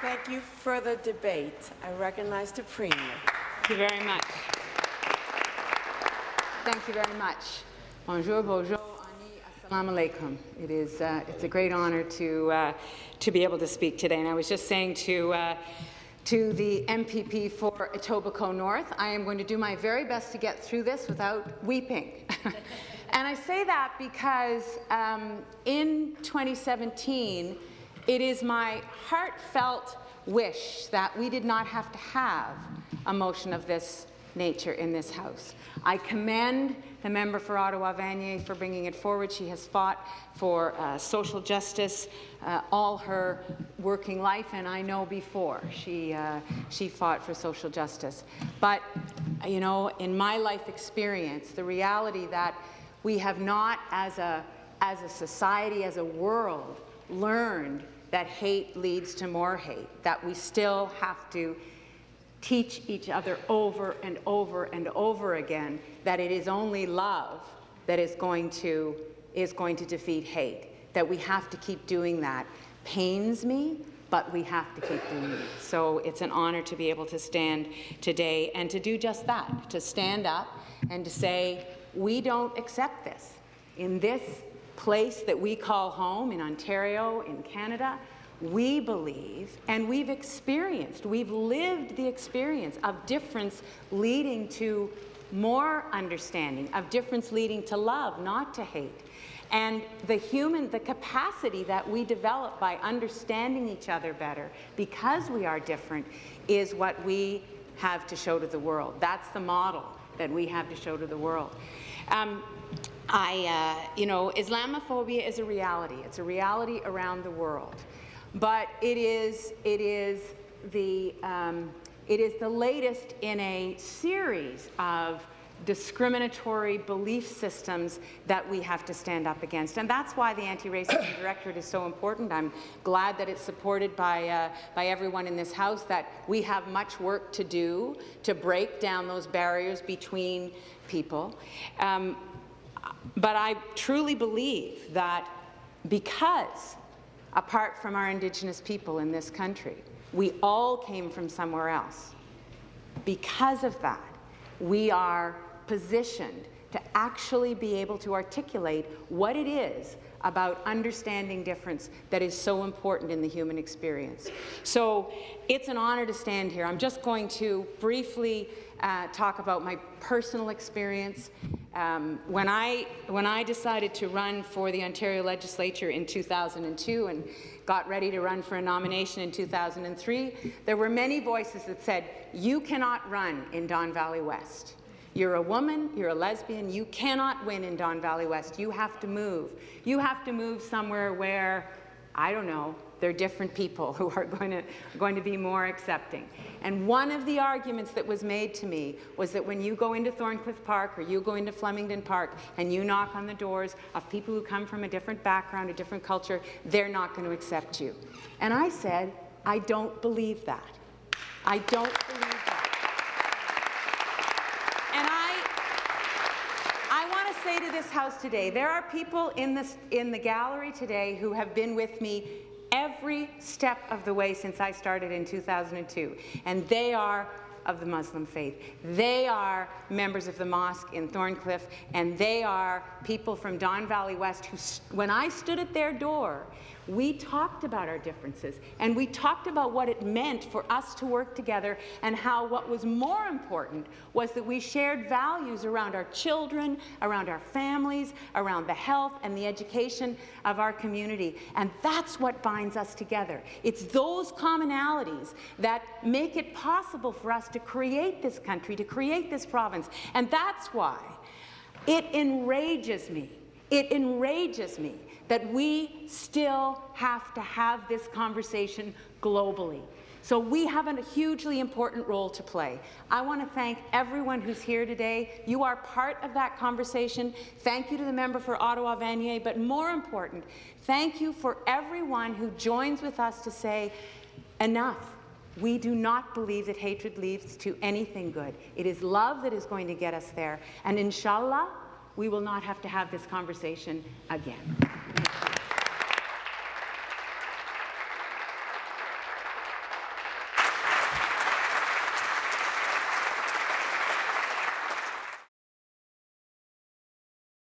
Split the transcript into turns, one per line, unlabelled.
Thank you. Further debate. I recognize the Premier.
Thank you very much. Thank you very much. Bonjour, bonjour, ani, assalamu alaikum. It's a great honor to be able to speak today. And I was just saying to the MPP for Etobicoke North, I am going to do my very best to get through this without weeping. And I say that because in 2017, it is my heartfelt wish that we did not have to have a motion of this nature in this House. I commend the member for Ottawa-Vanier for bringing it forward. She has fought for social justice all her working life, and I know before she fought for social justice. But, you know, in my life experience, the reality that we have not, as a society, as a world, learned that hate leads to more hate, that we still have to teach each other over and over and over again that it is only love that is going to defeat hate, that we have to keep doing that. Pains me, but we have to keep doing it. So it's an honor to be able to stand today and to do just that, to stand up and to say, we don't accept this. In this place that we call home, in Ontario, in Canada, we believe, and we've lived the experience of difference leading to more understanding, of difference leading to love, not to hate. And the capacity that we develop by understanding each other better because we are different is what we have to show to the world. That's the model that we have to show to the world. You know, Islamophobia is a reality. It's a reality around the world. But it is the latest in a series of discriminatory belief systems that we have to stand up against. And that's why the Anti-Racism Directorate is so important. I'm glad that it's supported by everyone in this House, that we have much work to do to break down those barriers between people. But I truly believe that because, apart from our Indigenous people in this country, we all came from somewhere else. Because of that, we are positioned to actually be able to articulate what it is about understanding difference that is so important in the human experience. So it's an honor to stand here. I'm just going to briefly talk about my personal experience. When I decided to run for the Ontario Legislature in 2002 and got ready to run for a nomination in 2003, there were many voices that said, you cannot run in Don Valley West. You're a woman, you're a lesbian, you cannot win in Don Valley West. You have to move. You have to move somewhere where, I don't know, there are different people who are going to be more accepting. And one of the arguments that was made to me was that when you go into Thorncliffe Park or you go into Flemington Park and you knock on the doors of people who come from a different background, a different culture, they're not going to accept you. And I said, I don't believe that. I don't believe that. And I want to say to this House today, there are people in the gallery today who have been with me every step of the way since I started in 2002, and they are of the Muslim faith. They are members of the mosque in Thorncliffe, and they are people from Don Valley West who, when I stood at their door, we talked about our differences, and we talked about what it meant for us to work together, and how what was more important was that we shared values around our children, around our families, around the health and the education of our community. And that's what binds us together. It's those commonalities that make it possible for us to create this country, to create this province. And that's why it enrages me. It enrages me that we still have to have this conversation globally. So we have a hugely important role to play. I want to thank everyone who's here today. You are part of that conversation. Thank you to the member for Ottawa-Vanier, but more important, thank you for everyone who joins with us to say, enough. We do not believe that hatred leads to anything good. It is love that is going to get us there. And inshallah, we will not have to have this conversation again. Thank you.